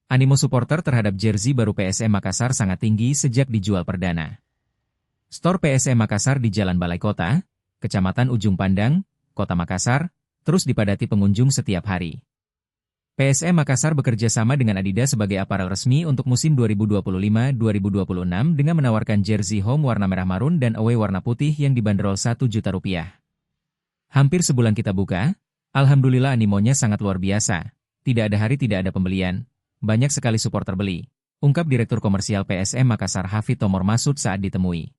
Animo supporter terhadap jersey baru PSM Makassar sangat tinggi sejak dijual perdana. Stor PSM Makassar di Jalan Balai Kota, Kecamatan Ujung Pandang, Kota Makassar, terus dipadati pengunjung setiap hari. PSM Makassar bekerja sama dengan Adidas sebagai aparel resmi untuk musim 2025-2026 dengan menawarkan jersey home warna merah marun dan away warna putih yang dibanderol Rp1.000.000. Hampir sebulan kita buka, alhamdulillah animonya sangat luar biasa. Tidak ada hari tidak ada pembelian. Banyak sekali supporter beli, ungkap Direktur Komersial PSM Makassar Hafid Tomor Masud saat ditemui.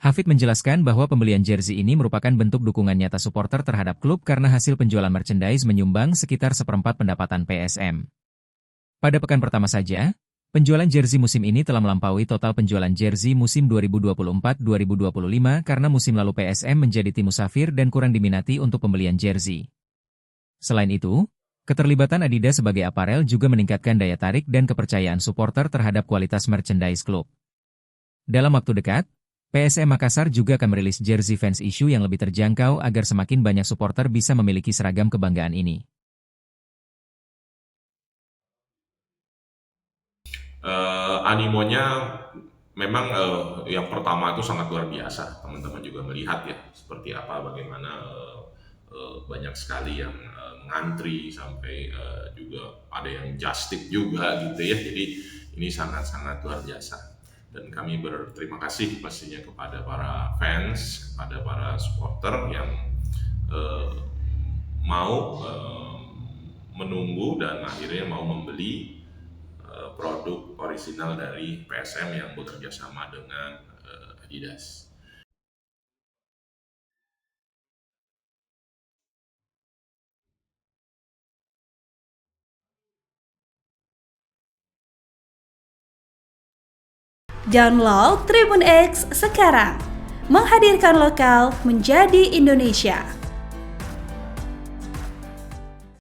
Hafid menjelaskan bahwa pembelian jersey ini merupakan bentuk dukungan nyata supporter terhadap klub karena hasil penjualan merchandise menyumbang sekitar seperempat pendapatan PSM. Pada pekan pertama saja, penjualan jersey musim ini telah melampaui total penjualan jersey musim 2024-2025 karena musim lalu PSM menjadi tim musafir dan kurang diminati untuk pembelian jersey. Selain itu, keterlibatan Adidas sebagai aparel juga meningkatkan daya tarik dan kepercayaan supporter terhadap kualitas merchandise klub. Dalam waktu dekat, PSM Makassar juga akan merilis jersey fans issue yang lebih terjangkau agar semakin banyak supporter bisa memiliki seragam kebanggaan ini. Animonya memang yang pertama itu sangat luar biasa. Teman-teman juga melihat ya seperti apa bagaimana banyak sekali yang ngantri sampai juga ada yang just tip juga gitu ya. Jadi ini sangat-sangat luar biasa. Dan kami berterima kasih pastinya kepada para fans, kepada para supporter yang eh, mau menunggu dan akhirnya mau membeli produk orisinal dari PSM yang bekerja sama dengan Adidas. Download Tribun X sekarang, menghadirkan lokal menjadi Indonesia.